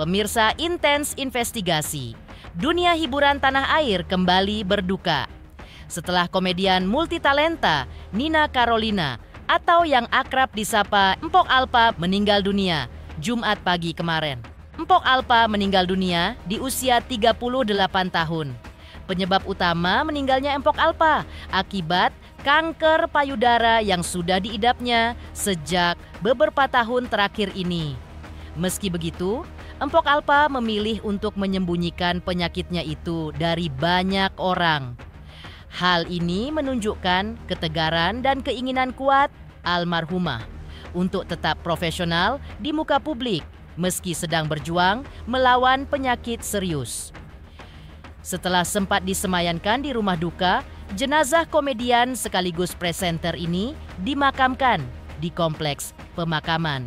Pemirsa Intens Investigasi, dunia hiburan tanah air kembali berduka. Setelah komedian multitalenta Nina Carolina atau yang akrab disapa Empok Alpa meninggal dunia Jumat pagi kemarin. Empok Alpa meninggal dunia di usia 38 tahun. Penyebab utama meninggalnya Empok Alpa akibat kanker payudara yang sudah diidapnya sejak beberapa tahun terakhir ini. Meski begitu, Empok Alpa memilih untuk menyembunyikan penyakitnya itu dari banyak orang. Hal ini menunjukkan ketegaran dan keinginan kuat almarhumah untuk tetap profesional di muka publik meski sedang berjuang melawan penyakit serius. Setelah sempat disemayankan di rumah duka, jenazah komedian sekaligus presenter ini dimakamkan di Kompleks Pemakaman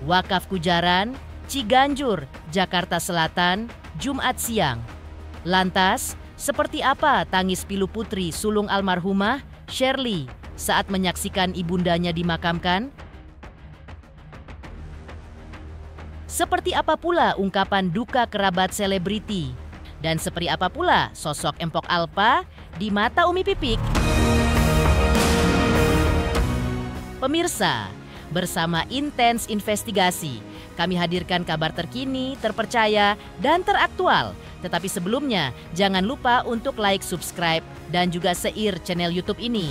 Wakaf Kujaran, Ciganjur, Jakarta Selatan, Jumat siang. Lantas, seperti apa tangis pilu putri sulung almarhumah Shirley saat menyaksikan ibundanya dimakamkan? Seperti apa pula ungkapan duka kerabat selebriti? Dan seperti apa pula sosok Empok Alpa di mata Umi Pipik? Pemirsa, bersama Intens Investigasi, kami hadirkan kabar terkini, terpercaya, dan teraktual. Tetapi sebelumnya, jangan lupa untuk like, subscribe, dan juga share channel YouTube ini.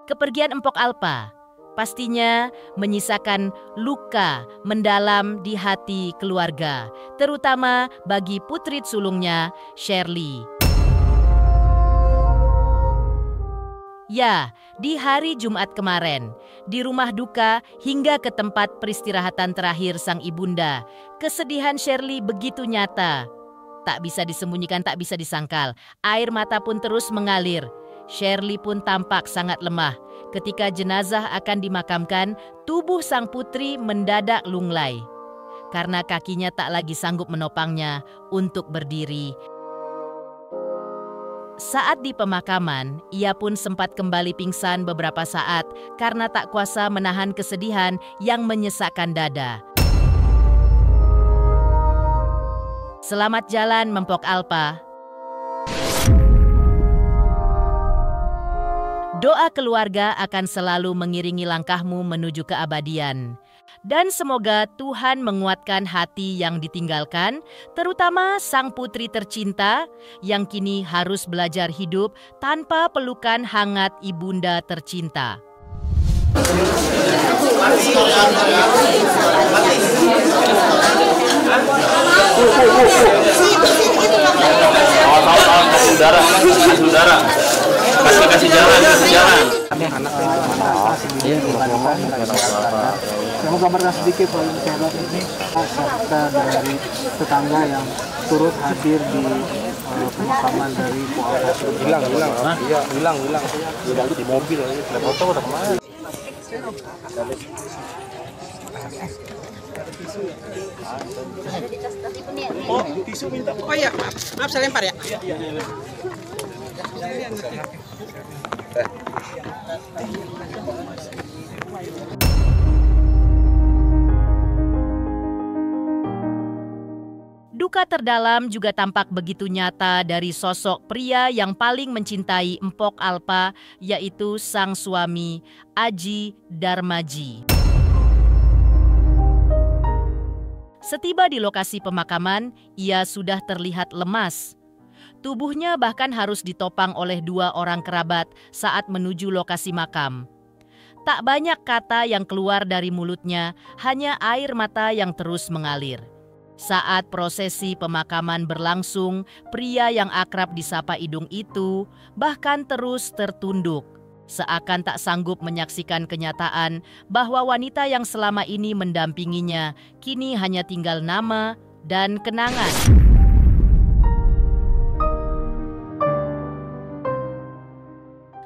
Kepergian Empok Alpa pastinya menyisakan luka mendalam di hati keluarga, terutama bagi putri sulungnya, Shirley. Ya, di hari Jumat kemarin, di rumah duka hingga ke tempat peristirahatan terakhir sang ibunda, kesedihan Shirley begitu nyata. Tak bisa disembunyikan, tak bisa disangkal. Air mata pun terus mengalir. Shirley pun tampak sangat lemah. Ketika jenazah akan dimakamkan, tubuh sang putri mendadak lunglai karena kakinya tak lagi sanggup menopangnya untuk berdiri. Saat di pemakaman, ia pun sempat kembali pingsan beberapa saat karena tak kuasa menahan kesedihan yang menyesakkan dada. Selamat jalan Empok Alpa. Doa keluarga akan selalu mengiringi langkahmu menuju keabadian. Dan semoga Tuhan menguatkan hati yang ditinggalkan, terutama sang putri tercinta yang kini harus belajar hidup tanpa pelukan hangat ibunda tercinta. Saudara. Kasih jalan. Saya mau gambarkan sedikit Pak Sahabat ini serta dari tetangga yang turut hadir di pemakaman dari Empok Alpa. Hilang di mobil, foto udah kemana? Oh, tisu minta. Oh iya, maaf saya lempar ya. Iya. Duka terdalam juga tampak begitu nyata dari sosok pria yang paling mencintai Empok Alpa, yaitu sang suami Aji Darmaji. Setiba di lokasi pemakaman, ia sudah terlihat lemas. Tubuhnya bahkan harus ditopang oleh 2 orang kerabat saat menuju lokasi makam. Tak banyak kata yang keluar dari mulutnya, hanya air mata yang terus mengalir. Saat prosesi pemakaman berlangsung, pria yang akrab disapa Idung itu bahkan terus tertunduk, seakan tak sanggup menyaksikan kenyataan bahwa wanita yang selama ini mendampinginya kini hanya tinggal nama dan kenangan.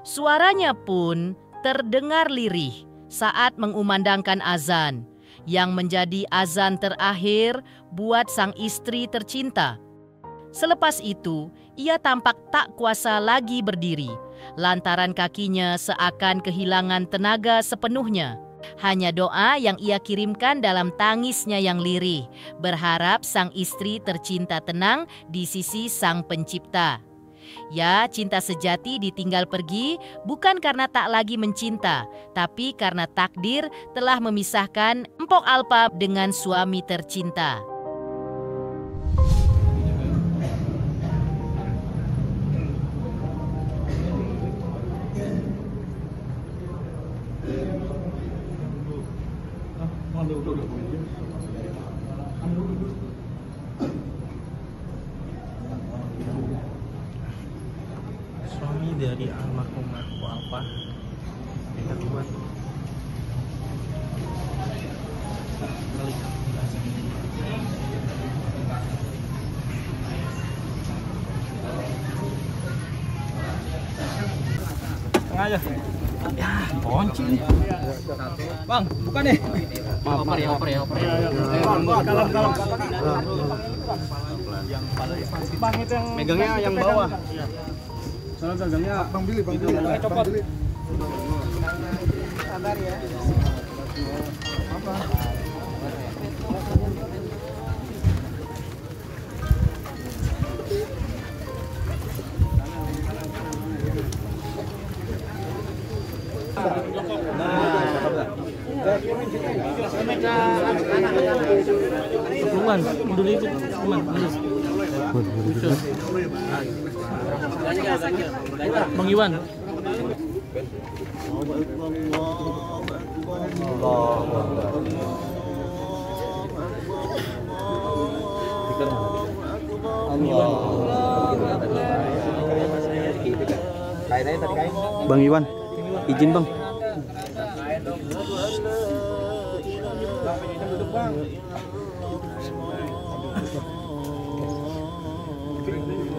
Suaranya pun terdengar lirih saat mengumandangkan azan, yang menjadi azan terakhir buat sang istri tercinta. Selepas itu, ia tampak tak kuasa lagi berdiri, lantaran kakinya seakan kehilangan tenaga sepenuhnya. Hanya doa yang ia kirimkan dalam tangisnya yang lirih, berharap sang istri tercinta tenang di sisi Sang Pencipta. Ya, cinta sejati ditinggal pergi bukan karena tak lagi mencinta, tapi karena takdir telah memisahkan Mpok Alpa dengan suami tercinta. Suami dari almarhumah Bu Alpa kita buat tengah aja ya kunci nih bang bukan nih maaf kalem bang itu yang megangnya yang bawah. Soalnya gagangnya Bang Billy copot. Sabar ya. Apa? Luman, mundur itu, Luman, lurus. Bang Iwan. Bang Iwan, izin Bang.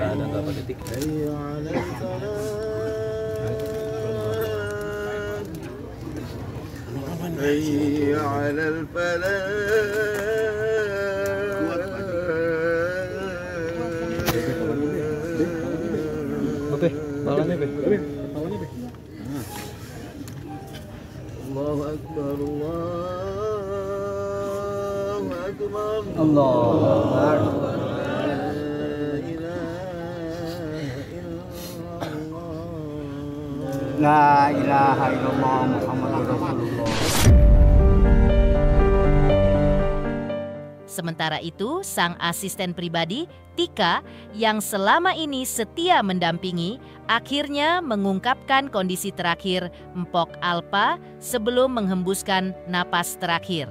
Ada berapa detik? Hayya 'alal falah. Oke, bawahnya be. Bawahnya be. Allahu akbar, Allahu akbar. Allahu akbar. La ilaha illallah Muhammadur Rasulullah. Sementara itu, sang asisten pribadi, Tika, yang selama ini setia mendampingi, akhirnya mengungkapkan kondisi terakhir Mpok Alpa sebelum menghembuskan napas terakhir.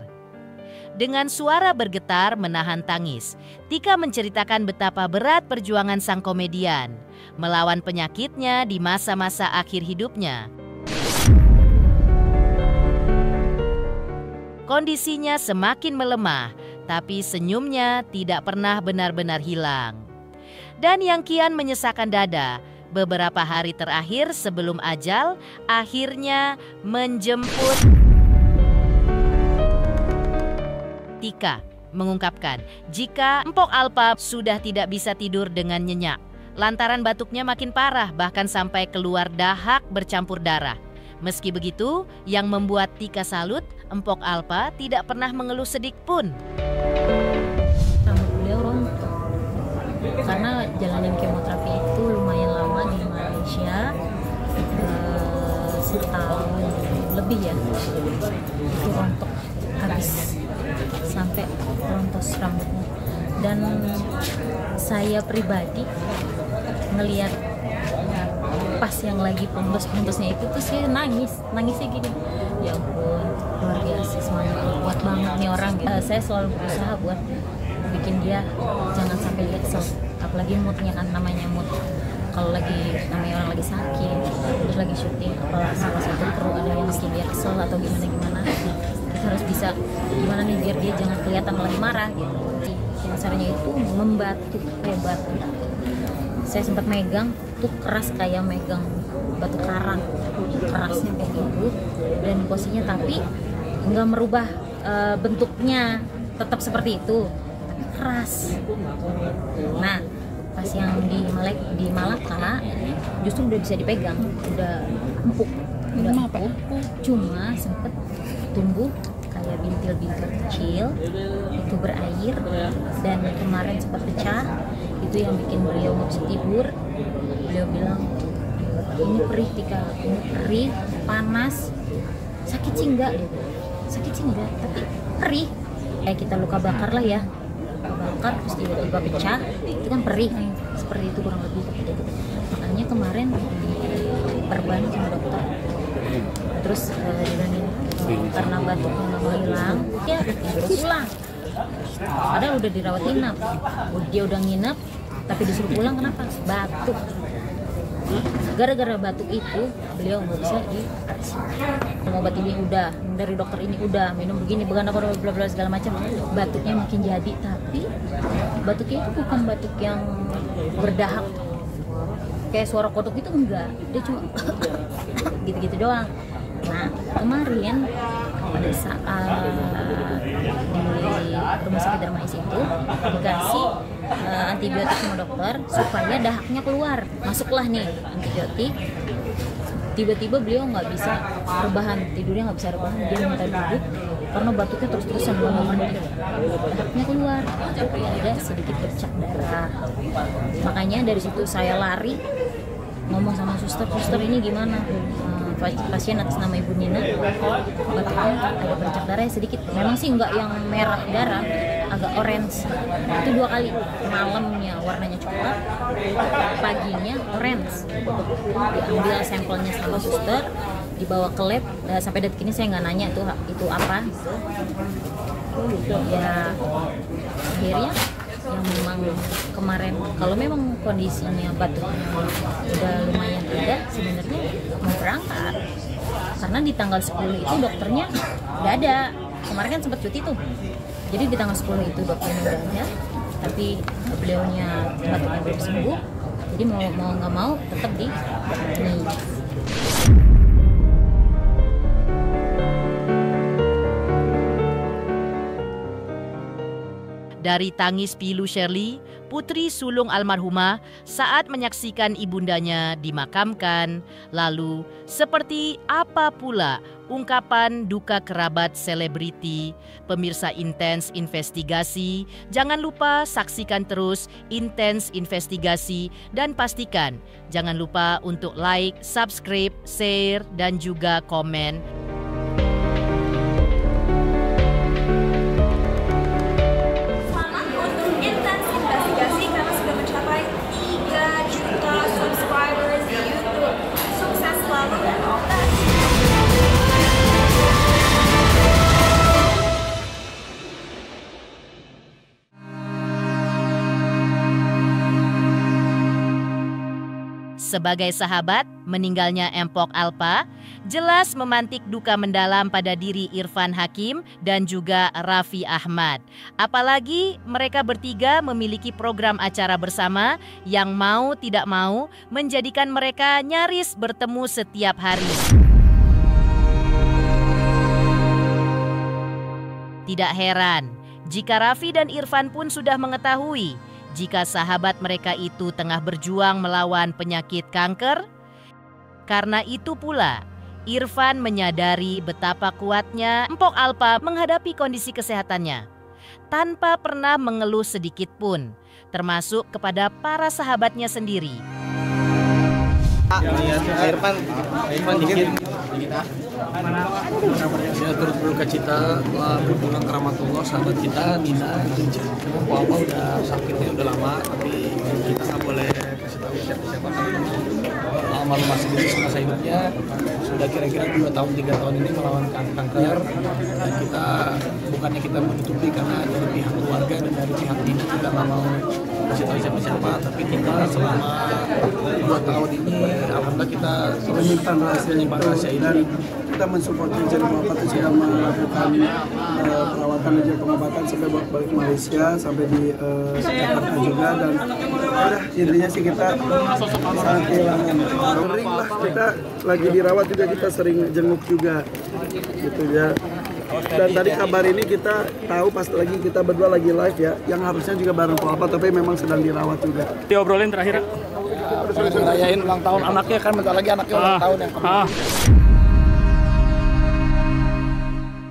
Dengan suara bergetar menahan tangis, Tika menceritakan betapa berat perjuangan sang komedian melawan penyakitnya di masa-masa akhir hidupnya. Kondisinya semakin melemah, tapi senyumnya tidak pernah benar-benar hilang. Dan yang kian menyesakan dada, beberapa hari terakhir sebelum ajal, akhirnya menjemput. Tika mengungkapkan jika Mpok Alpa sudah tidak bisa tidur dengan nyenyak, lantaran batuknya makin parah bahkan sampai keluar dahak bercampur darah. Meski begitu, yang membuat Tika salut, Mpok Alpa tidak pernah mengeluh sedikit pun. Rambut beliau rontok karena jalanin kemoterapi itu lumayan lama di Malaysia, setahun lebih ya. Itu rontok habis sampai rontos rambutnya. Dan saya pribadi ngelihat pas yang lagi pembos-pembosnya itu tuh saya nangisnya gini, ya ampun luar biasa, semangat kuat banget nih orang. Saya selalu berusaha buat bikin dia jangan sampai dia kesel, apalagi moodnya kan, namanya mood. Kalau lagi namanya orang lagi sakit terus lagi syuting, apalagi salah satu kru ada yang bikin dia kesel atau gimana, kita harus bisa gimana nih biar dia jangan kelihatan lagi marah gitu. Caranya itu membatuk kayak batu. Saya sempat megang tuh keras kayak megang batu karang, kerasnya kayak gitu. Dan evakuasinya, tapi nggak merubah bentuknya, tetap seperti itu, keras. Nah, pas yang di Malaka justru udah bisa dipegang, udah empuk, cuma sempet tumbuh kayak bintil-bintil kecil, itu berair, dan kemarin sempat pecah. Itu yang bikin beliau nggak bisa tidur. Beliau bilang, ini perih Tika, ini perih, panas, sakit sih enggak, tapi perih. Kayak kita luka bakar lah ya, luka bakar terus tiba-tiba pecah, itu kan perih, seperti itu kurang lebih. Makanya kemarin diperban sama dokter, terus dibilangin karena batuknya nggak mau hilang, ya pulang. Padahal udah dirawat inap, dia udah nginep, tapi disuruh pulang kenapa? Batuk. Gara-gara batuk itu beliau nggak bisa obat ini udah dari dokter ini udah minum begini bla bla segala macam, batuknya makin jadi. Tapi batuknya itu bukan batuk yang berdahak kayak suara kodok itu, enggak, dia cuma gitu-gitu doang. Nah, kemarin pada saat di rumah sakit Darmais itu dikasih antibiotik sama dokter supaya dahaknya keluar, masuklah nih antibiotik. Tiba-tiba beliau nggak bisa rebahan, tidurnya nggak bisa rebahan, dia minta duduk karena batuknya terus-terusan dahaknya keluar, ada sedikit bercak darah. Makanya dari situ saya lari ngomong sama suster ini gimana, pasien atas nama Ibu Nina batuknya ada bercak darah sedikit, memang sih nggak yang merah darah, agak orange. Itu 2 kali, malamnya warnanya coklat, paginya orange. Diambil sampelnya sama suster, dibawa ke lab. Sampai detik ini saya nggak nanya itu apa ya. Akhirnya yang memang kemarin, kalau memang kondisinya batuknya udah lumayan reda, sebenarnya mau berangkat, karena di tanggal 10 itu dokternya nggak ada. Kemarin kan sempat cuti tuh, jadi di tanggal 10 itu dokternya udah ada, tapi beliaunya batuknya belum sembuh, jadi mau nggak mau tetap di ini. Dari tangis pilu Shirley, putri sulung almarhumah saat menyaksikan ibundanya dimakamkan. Lalu, seperti apa pula ungkapan duka kerabat selebriti? Pemirsa Intens Investigasi, jangan lupa saksikan terus Intens Investigasi dan pastikan jangan lupa untuk like, subscribe, share, dan juga komen. Sebagai sahabat, meninggalnya Empok Alpa jelas memantik duka mendalam pada diri Irfan Hakim dan juga Raffi Ahmad. Apalagi mereka bertiga memiliki program acara bersama yang mau tidak mau menjadikan mereka nyaris bertemu setiap hari. Tidak heran jika Raffi dan Irfan pun sudah mengetahui jika sahabat mereka itu tengah berjuang melawan penyakit kanker. Karena itu pula, Irfan menyadari betapa kuatnya Empok Alpa menghadapi kondisi kesehatannya, tanpa pernah mengeluh sedikit pun, termasuk kepada para sahabatnya sendiri. Irfan dikit. Saya turut berduka cita telah berpulang ke rahmatullah sahabat kita Nina. Karena udah sakitnya udah lama, tapi kita nggak boleh kasih tahu siapa almarhumah sendiri semasa hidupnya sudah kira-kira 2 tahun 3 tahun ini melawan kanker, dan kita bukannya kita menutupi karena dari pihak keluarga dan dari pihak Nina kita nggak mau kasih tahu siapa, tapi kita selama 2 tahun ini alhamdulillah kita menyimpan rahasia ini. Kita mensupport Dirjen Pengobatan sudah melakukan perawatan dan pengobatan sampai balik Malaysia, sampai di Jakarta juga, dan udah intinya sih kita sangat kehilangan. Sering lah kita lagi dirawat juga, kita sering jenguk juga. gitu ya. Dan tadi kabar ini kita tahu pas lagi kita berdua lagi live ya, yang harusnya juga bareng Po Alpa tapi memang sedang dirawat juga. Diobrolin terakhir. Rayain ulang tahun anaknya kan, bentar lagi anaknya ulang tahun yang kedua.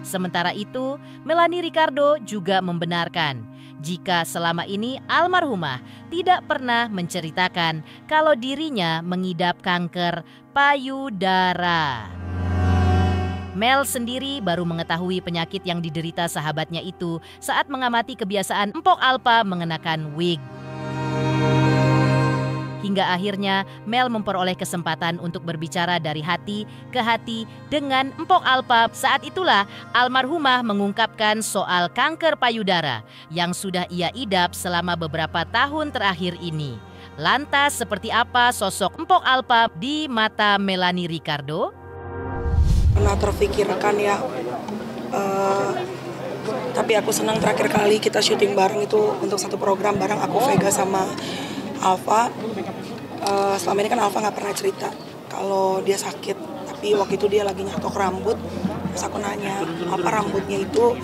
Sementara itu, Melanie Ricardo juga membenarkan jika selama ini almarhumah tidak pernah menceritakan kalau dirinya mengidap kanker payudara. Mel sendiri baru mengetahui penyakit yang diderita sahabatnya itu saat mengamati kebiasaan Mpok Alpa mengenakan wig. Hingga akhirnya Mel memperoleh kesempatan untuk berbicara dari hati ke hati dengan Mpok Alpa. Saat itulah almarhumah mengungkapkan soal kanker payudara yang sudah ia idap selama beberapa tahun terakhir ini. Lantas seperti apa sosok Mpok Alpa di mata Melanie Ricardo? Pernah terfikirkan ya, tapi aku senang terakhir kali kita syuting bareng itu untuk satu program bareng aku, Vega sama Alfa. Selama ini kan Alfa nggak pernah cerita kalau dia sakit, tapi waktu itu dia lagi nyatok rambut, terus aku nanya apa rambutnya itu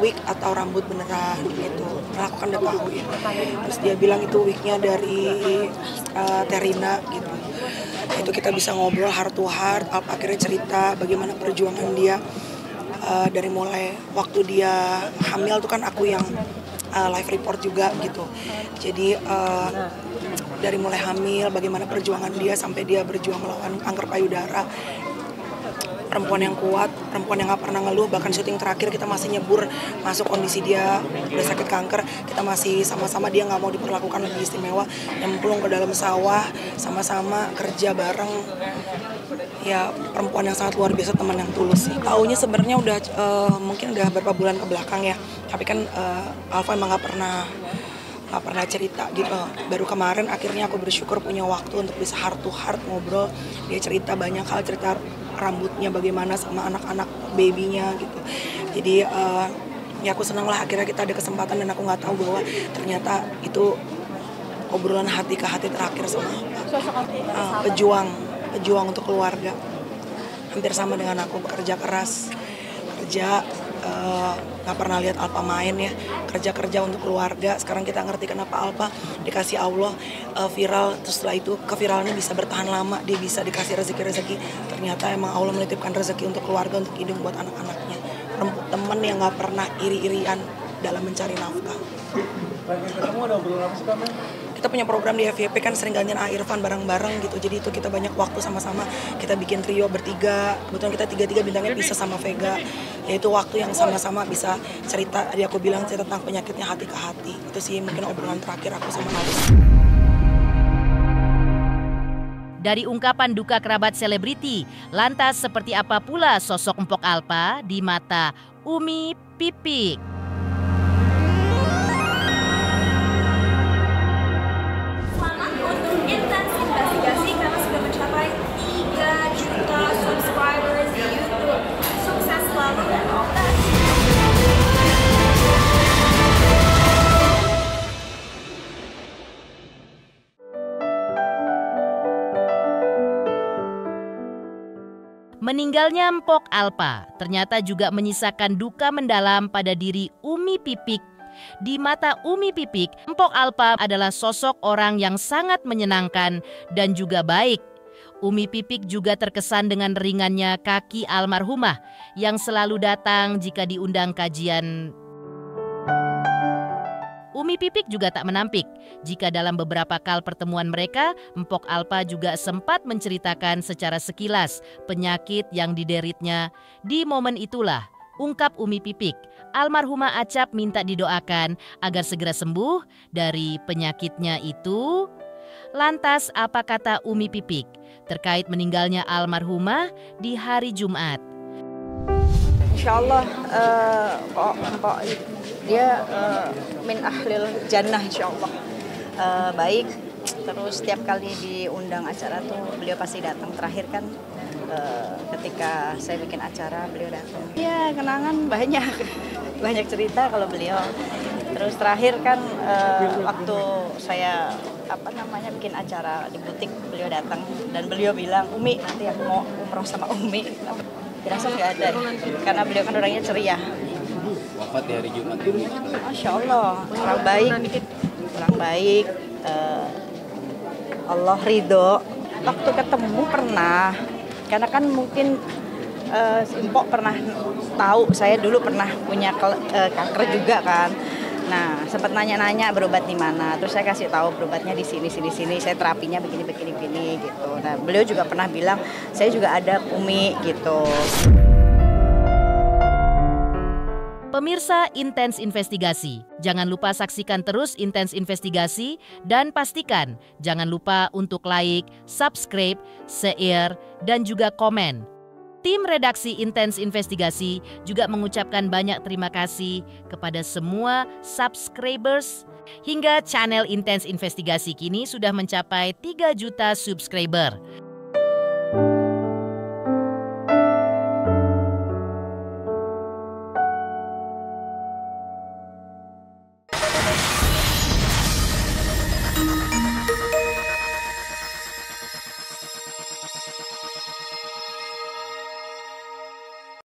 wig atau rambut beneran gitu. Nah, aku kan udah tahu ya. Terus dia bilang itu wignya dari Terina gitu. Itu kita bisa ngobrol heart to heart. Alfa akhirnya cerita bagaimana perjuangan dia dari mulai waktu dia hamil tuh kan aku yang live report juga gitu. Jadi dari mulai hamil bagaimana perjuangan dia sampai dia berjuang melawan kanker payudara. Perempuan yang kuat, perempuan yang gak pernah ngeluh, bahkan syuting terakhir kita masih nyebur masuk kondisi dia udah sakit kanker, kita masih sama-sama, dia gak mau diperlakukan lebih istimewa, nyemplung ke dalam sawah, sama-sama kerja bareng. Ya perempuan yang sangat luar biasa, teman yang tulus sih. Taunya sebenarnya udah mungkin udah beberapa bulan ke belakang ya, tapi kan Alfa emang gak pernah cerita gitu. Baru kemarin akhirnya aku bersyukur punya waktu untuk bisa heart to heart ngobrol. Dia cerita banyak hal, cerita rambutnya bagaimana sama anak-anak babynya gitu. Jadi ya aku senang lah akhirnya kita ada kesempatan, dan aku nggak tahu bahwa ternyata itu obrolan hati ke hati terakhir sama pejuang untuk keluarga. Hampir sama dengan aku, bekerja keras, kerja nggak pernah lihat Alpa main ya, kerja untuk keluarga. Sekarang kita ngerti kenapa Alpa dikasih Allah viral, terus setelah itu keviralannya bisa bertahan lama, dia bisa dikasih rezeki. Ternyata emang Allah menitipkan rezeki untuk keluarga, untuk hidup buat anak-anaknya. Temen yang nggak pernah iri-irian dalam mencari nafkah. Kita punya program di FYP kan sering gantian Irfan bareng-bareng gitu, jadi itu kita banyak waktu sama-sama, kita bikin trio bertiga, kebetulan kita tiga-tiga bintangnya bisa sama Vega, yaitu waktu yang sama-sama bisa cerita. Tadi aku bilang cerita tentang penyakitnya hati ke hati, itu sih mungkin obrolan terakhir aku sama Alfa. Dari ungkapan duka kerabat selebriti, lantas seperti apa pula sosok Mpok Alpa di mata Umi Pipik? Meninggalnya Mpok Alpa ternyata juga menyisakan duka mendalam pada diri Umi Pipik. Di mata Umi Pipik, Mpok Alpa adalah sosok orang yang sangat menyenangkan dan juga baik. Umi Pipik juga terkesan dengan ringannya kaki almarhumah yang selalu datang jika diundang kajian. Umi Pipik juga tak menampik jika dalam beberapa kali pertemuan mereka, Mpok Alpa juga sempat menceritakan secara sekilas penyakit yang dideritnya. Di momen itulah, ungkap Umi Pipik, almarhumah Acap minta didoakan agar segera sembuh dari penyakitnya itu. Lantas apa kata Umi Pipik terkait meninggalnya almarhumah di hari Jumat? Insyaallah Mpok dia min ahlil jannah insyaallah, baik. Terus setiap kali diundang acara tuh beliau pasti datang. Terakhir kan ketika saya bikin acara beliau datang. Ya kenangan banyak cerita kalau beliau. Terus terakhir kan waktu saya bikin acara di butik, beliau datang dan beliau bilang, Umi nanti aku mau umroh sama Umi. Dirasa nggak ada, karena beliau kan orangnya ceria. Wafat di hari Jumat ini. Masya Allah, orang baik, Allah ridho. Waktu ketemu pernah, karena kan mungkin Mpok pernah tahu, saya dulu pernah punya kanker juga kan. Nah, sempat nanya-nanya berobat di mana. Terus saya kasih tahu berobatnya di sini. Saya terapinya begini gitu. Nah, beliau juga pernah bilang, saya juga ada Umi gitu. Pemirsa Intens Investigasi, jangan lupa saksikan terus Intens Investigasi dan pastikan jangan lupa untuk like, subscribe, share, dan juga komen. Tim redaksi Intens Investigasi juga mengucapkan banyak terima kasih kepada semua subscribers hingga channel Intens Investigasi kini sudah mencapai 3 juta subscriber.